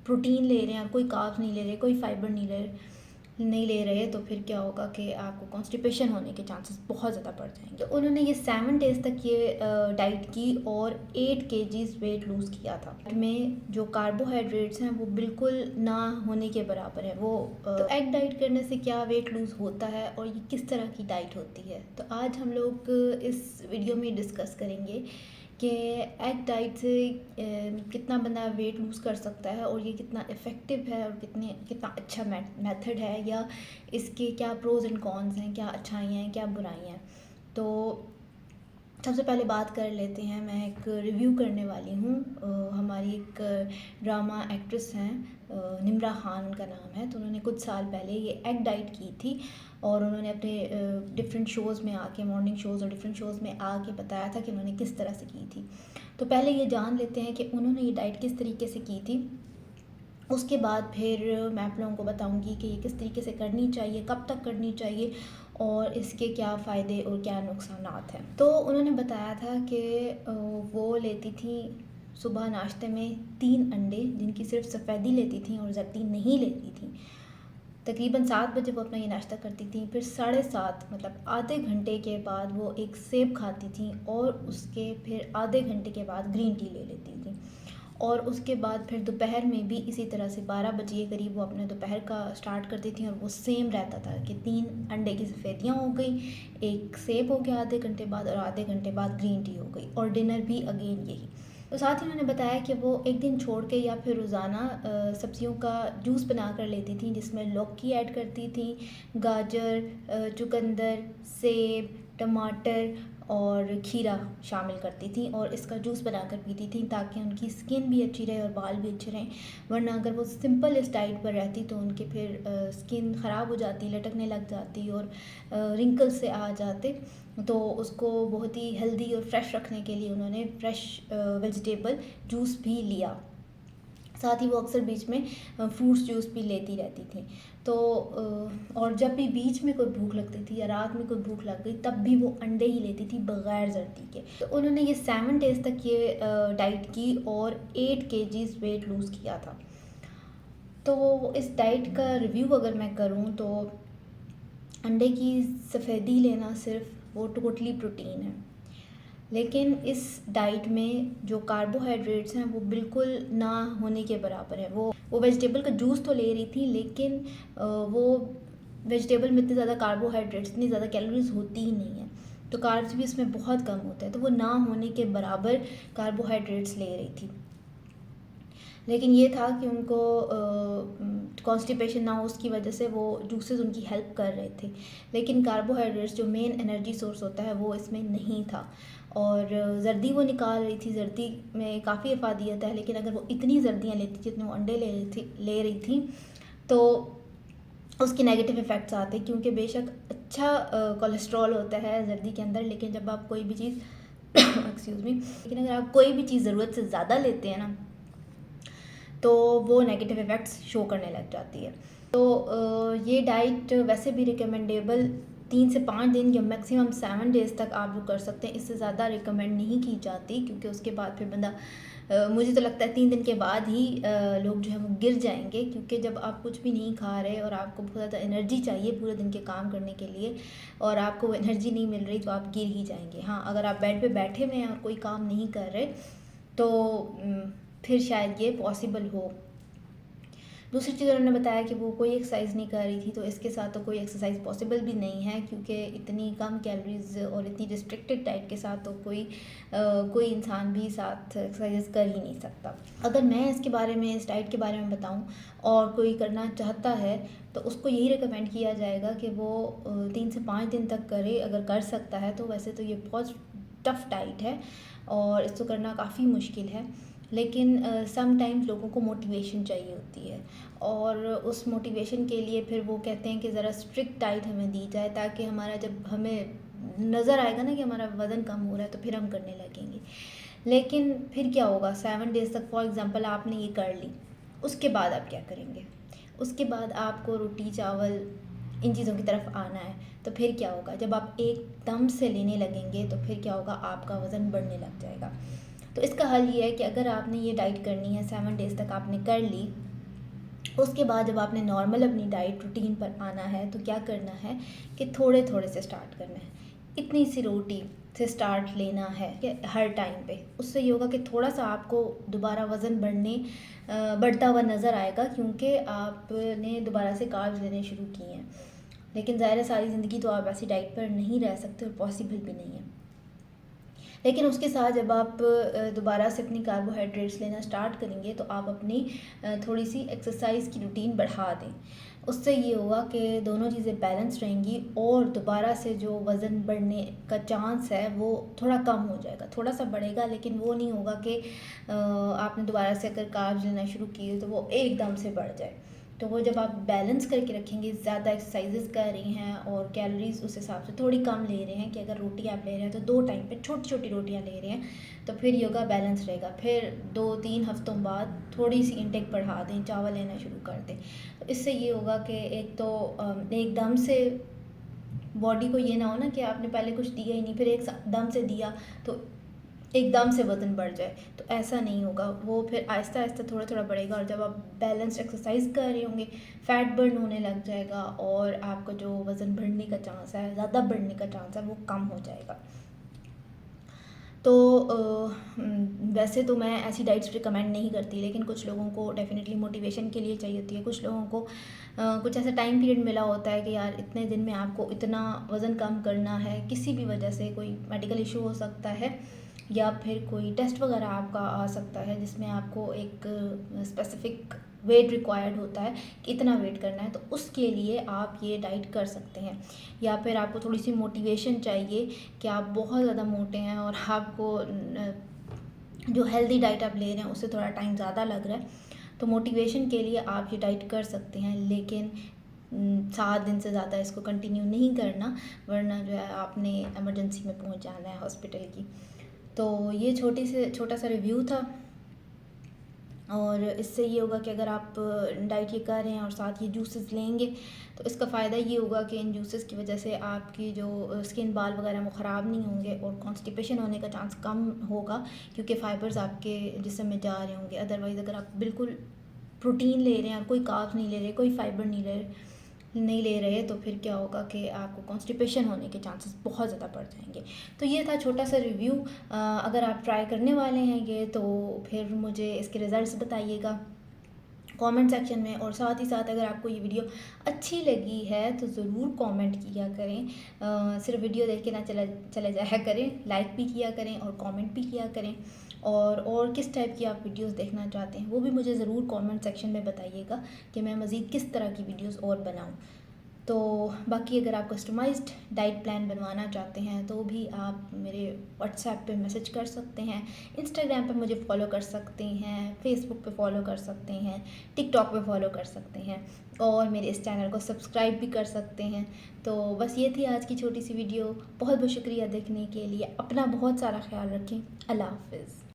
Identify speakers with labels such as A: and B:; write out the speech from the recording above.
A: Protein ले रहे हैं और कोई कार्ब्स नहीं ले रहे, कोई फाइबर नहीं ले रहे, तो फिर क्या होगा कि आपको कॉन्स्टिपेशन होने के चांसेस बहुत ज़्यादा बढ़ जाएंगे। तो उन्होंने ये 7 डेज़ तक ये डाइट की और 8 kgs वेट लूज़ किया था। में जो कार्बोहाइड्रेट्स हैं वो बिल्कुल ना होने के बराबर है। वो तो एग डाइट करने से क्या वेट लूज़ होता है और ये किस तरह की डाइट होती है, तो आज हम लोग इस वीडियो में डिस्कस करेंगे कि एग डाइट से कितना बंदा वेट लूज़ कर सकता है और ये कितना इफ़ेक्टिव है और कितना अच्छा मेथड है, या इसके क्या प्रोज एंड कॉन्स हैं, क्या अच्छाइयाँ हैं, क्या बुराइयाँ हैं। तो सबसे पहले बात कर लेते हैं, मैं एक रिव्यू करने वाली हूँ। हमारी एक ड्रामा एक्ट्रेस हैं, निम्रा खान उनका नाम है। तो उन्होंने कुछ साल पहले ये एग डाइट की थी और उन्होंने अपने डिफरेंट शोज़ में आके, मॉर्निंग शोज़ और डिफरेंट शोज़ में आके बताया था कि उन्होंने किस तरह से की थी। तो पहले ये जान लेते हैं कि उन्होंने ये डाइट किस तरीके से की थी। उसके बाद फिर मैं आप लोगों को बताऊंगी कि ये किस तरीके से करनी चाहिए, कब तक करनी चाहिए और इसके क्या फ़ायदे और क्या नुकसानात हैं। तो उन्होंने बताया था कि वो लेती थी सुबह नाश्ते में 3 अंडे, जिनकी सिर्फ सफ़ेदी लेती थी और जर्दी नहीं लेती थी। तकरीबन 7 बजे वो अपना ये नाश्ता करती थी। फिर 7:30 मतलब आधे घंटे के बाद वो एक सेब खाती थी और उसके फिर आधे घंटे के बाद ग्रीन टी ले लेती थी। और उसके बाद फिर दोपहर में भी इसी तरह से 12 बजे के करीब वो अपने दोपहर का स्टार्ट करती थी और वो सेम रहता था कि 3 अंडे की सफ़ेदियाँ हो गई, एक सेब हो गया आधे घंटे बाद और आधे घंटे बाद ग्रीन टी हो गई, और डिनर भी अगेन यही। तो साथ ही उन्होंने बताया कि वो एक दिन छोड़ के या फिर रोज़ाना सब्जियों का जूस बना कर लेती थी, जिसमें लौकी ऐड करती थी, गाजर, चुकंदर, सेब, टमाटर और खीरा शामिल करती थी और इसका जूस बनाकर पीती थी, ताकि उनकी स्किन भी अच्छी रहे और बाल भी अच्छे रहें। वरना अगर वो सिंपल इस डाइट पर रहती तो उनके फिर स्किन ख़राब हो जाती, लटकने लग जाती और रिंकल्स से आ जाते। तो उसको बहुत ही हेल्दी और फ्रेश रखने के लिए उन्होंने फ्रेश वेजिटेबल जूस भी लिया। साथ ही वो अक्सर बीच में फ्रूट्स जूस भी लेती रहती थी। तो और जब भी बीच में कोई भूख लगती थी या रात में कोई भूख लग गई, तब भी वो अंडे ही लेती थी बग़ैर जर्दी के। तो उन्होंने ये 7 डेज़ तक ये डाइट की और 8 kgs वेट लूज़ किया था। तो इस डाइट का रिव्यू अगर मैं करूँ तो अंडे की सफ़ेदी लेना सिर्फ वो टोटली प्रोटीन है, लेकिन इस डाइट में जो कार्बोहाइड्रेट्स हैं वो बिल्कुल ना होने के बराबर है। वो वेजिटेबल का जूस तो ले रही थी, लेकिन वो वेजिटेबल में इतने ज़्यादा कार्बोहाइड्रेट्स, इतनी ज़्यादा कैलोरीज होती ही नहीं है, तो कार्ब्स भी इसमें बहुत कम होते हैं। तो वो ना होने के बराबर कार्बोहाइड्रेट्स ले रही थी। लेकिन ये था कि उनको कॉन्स्टिपेशन ना हो, उसकी वजह से वो जूसेस उनकी हेल्प कर रहे थे। लेकिन कार्बोहाइड्रेट्स जो मेन एनर्जी सोर्स होता है वो इसमें नहीं था। और जर्दी वो निकाल रही थी, जर्दी में काफ़ी अफादियत है, लेकिन अगर वो इतनी जर्दियाँ लेती थी, जितने वो अंडे ले रही थी, तो उसके नेगेटिव इफ़ेक्ट्स आते, क्योंकि बेशक अच्छा कोलेस्ट्रॉल होता है जर्दी के अंदर, लेकिन जब आप कोई भी चीज़ एक्सक्यूज़ मी, लेकिन अगर आप कोई भी चीज़ ज़रूरत से ज़्यादा लेते हैं ना, तो वो नेगेटिव इफ़ेक्ट्स शो करने लग जाती है। तो ये डाइट वैसे भी रिकमेंडेबल 3 से 5 दिन या मैक्सिमम 7 डेज़ तक आप जो कर सकते हैं, इससे ज़्यादा रिकमेंड नहीं की जाती, क्योंकि उसके बाद फिर बंदा मुझे तो लगता है 3 दिन के बाद ही लोग जो है वो गिर जाएंगे, क्योंकि जब आप कुछ भी नहीं खा रहे और आपको बहुत ज़्यादा एनर्जी चाहिए पूरे दिन के काम करने के लिए और आपको वो एनर्जी नहीं मिल रही, तो आप गिर ही जाएंगे। हाँ, अगर आप बेड पे बैठे हुए हैं और कोई काम नहीं कर रहे, तो फिर शायद ये पॉसिबल हो। दूसरी चीज़ उन्होंने बताया कि वो कोई एक्सरसाइज नहीं कर रही थी, तो इसके साथ तो कोई एक्सरसाइज पॉसिबल भी नहीं है, क्योंकि इतनी कम कैलोरीज और इतनी रिस्ट्रिक्टेड डाइट के साथ तो कोई इंसान भी साथ एक्सरसाइज कर ही नहीं सकता। अगर मैं इसके बारे में, इस डाइट के बारे में बताऊं और कोई करना चाहता है, तो उसको यही रिकमेंड किया जाएगा कि वो 3 से 5 दिन तक करे, अगर कर सकता है तो। वैसे तो ये बहुत टफ़ डाइट है और इसको करना काफ़ी मुश्किल है, लेकिन समटाइम्स लोगों को मोटिवेशन चाहिए होती है, और उस मोटिवेशन के लिए फिर वो कहते हैं कि ज़रा स्ट्रिक्ट डाइट हमें दी जाए, ताकि हमारा, जब हमें नज़र आएगा ना कि हमारा वज़न कम हो रहा है, तो फिर हम करने लगेंगे। लेकिन फिर क्या होगा, 7 डेज़ तक फॉर एग्ज़ाम्पल आपने ये कर ली, उसके बाद आप क्या करेंगे? उसके बाद आपको रोटी चावल इन चीज़ों की तरफ आना है, तो फिर क्या होगा? जब आप एकदम से लेने लगेंगे, तो फिर क्या होगा, आपका वज़न बढ़ने लग जाएगा। तो इसका हल ये है कि अगर आपने ये डाइट करनी है, 7 डेज़ तक आपने कर ली, उसके बाद जब आपने नॉर्मल अपनी डाइट रूटीन पर आना है तो क्या करना है कि थोड़े थोड़े से स्टार्ट करना है। इतनी सी रोटी से स्टार्ट लेना है कि हर टाइम पे। उससे ये होगा कि थोड़ा सा आपको दोबारा वज़न बढ़ता हुआ नज़र आएगा, क्योंकि आपने दोबारा से कार्ब्स लेने शुरू किए हैं। लेकिन ज़ाहिर है सारी ज़िंदगी तो आप ऐसी डाइट पर नहीं रह सकते और पॉसिबल भी नहीं है। लेकिन उसके साथ जब आप दोबारा से अपनी कार्बोहाइड्रेट्स लेना स्टार्ट करेंगे तो आप अपनी थोड़ी सी एक्सरसाइज की रूटीन बढ़ा दें। उससे ये होगा कि दोनों चीज़ें बैलेंस रहेंगी और दोबारा से जो वज़न बढ़ने का चांस है वो थोड़ा कम हो जाएगा। थोड़ा सा बढ़ेगा, लेकिन वो नहीं होगा कि आपने दोबारा से अगर कार्ब्स लेना शुरू किए तो वो एकदम से बढ़ जाए। तो वो जब आप बैलेंस करके रखेंगे, ज़्यादा एक्सरसाइजेस कर रही हैं और कैलोरीज उस हिसाब से थोड़ी कम ले रहे हैं कि अगर रोटी आप ले रहे हैं तो 2 टाइम पे छोटी छोटी रोटियां ले रहे हैं, तो फिर योगा बैलेंस रहेगा। फिर 2-3 हफ्तों बाद थोड़ी सी इंटेक बढ़ा दें, चावल लेना शुरू कर दें। तो इससे ये होगा कि एक तो एकदम से बॉडी को ये ना हो ना कि आपने पहले कुछ दिया ही नहीं, फिर एकदम से दिया तो एकदम से वज़न बढ़ जाए, तो ऐसा नहीं होगा। वो फिर आहिस्ता आहिस्ता थोड़ा थोड़ा बढ़ेगा और जब आप बैलेंस्ड एक्सरसाइज कर रहे होंगे फ़ैट बर्न होने लग जाएगा और आपका जो वज़न बढ़ने का चांस है, ज़्यादा बढ़ने का चांस है, वो कम हो जाएगा। तो वैसे तो मैं ऐसी डाइट्स रिकमेंड नहीं करती, लेकिन कुछ लोगों को डेफिनेटली मोटिवेशन के लिए चाहिए होती है। कुछ लोगों को कुछ ऐसा टाइम पीरियड मिला होता है कि यार इतने दिन में आपको इतना वज़न कम करना है, किसी भी वजह से कोई मेडिकल इशू हो सकता है या फिर कोई टेस्ट वगैरह आपका आ सकता है जिसमें आपको एक स्पेसिफिक वेट रिक्वायर्ड होता है कि इतना वेट करना है, तो उसके लिए आप ये डाइट कर सकते हैं। या फिर आपको थोड़ी सी मोटिवेशन चाहिए कि आप बहुत ज़्यादा मोटे हैं और आपको जो हेल्दी डाइट आप ले रहे हैं उससे थोड़ा टाइम ज़्यादा लग रहा है, तो मोटिवेशन के लिए आप ये डाइट कर सकते हैं। लेकिन 7 दिन से ज़्यादा इसको कंटिन्यू नहीं करना, वरना जो है आपने इमरजेंसी में पहुंच जाना है हॉस्पिटल की। तो ये छोटा सा रिव्यू था, और इससे ये होगा कि अगर आप डाइट ये कर रहे हैं और साथ ये जूसेस लेंगे तो इसका फ़ायदा ये होगा कि इन जूसेस की वजह से आपकी जो स्किन, बाल वगैरह वो ख़राब नहीं होंगे और कॉन्स्टिपेशन होने का चांस कम होगा, क्योंकि फ़ाइबर्स आपके जिस्म में जा रहे होंगे। अदरवाइज़ अगर आप बिल्कुल प्रोटीन ले रहे हैं और कोई कार्ब्स नहीं ले रहे, कोई फाइबर नहीं ले रहे, तो फिर क्या होगा कि आपको कॉन्स्टिपेशन होने के चांसेस बहुत ज़्यादा बढ़ जाएंगे। तो ये था छोटा सा रिव्यू। अगर आप ट्राई करने वाले हैं ये, तो फिर मुझे इसके रिज़ल्ट्स बताइएगा कमेंट सेक्शन में। और साथ ही साथ अगर आपको ये वीडियो अच्छी लगी है तो ज़रूर कमेंट किया करें। सिर्फ वीडियो देख के ना चले जाया करें, लाइक भी किया करें और कमेंट भी किया करें। और किस टाइप की आप वीडियोस देखना चाहते हैं वो भी मुझे ज़रूर कमेंट सेक्शन में बताइएगा कि मैं मज़ीद किस तरह की वीडियोस और बनाऊं। तो बाकी अगर आप कस्टमाइज्ड डाइट प्लान बनवाना चाहते हैं तो भी आप मेरे व्हाट्सएप पे मैसेज कर सकते हैं, इंस्टाग्राम पे मुझे फॉलो कर सकते हैं, फेसबुक पे फॉलो कर सकते हैं, टिकटॉक पे फॉलो कर सकते हैं और मेरे इस चैनल को सब्सक्राइब भी कर सकते हैं। तो बस ये थी आज की छोटी सी वीडियो। बहुत बहुत शुक्रिया देखने के लिए। अपना बहुत सारा ख्याल रखें। अल्लाह हाफ़िज़।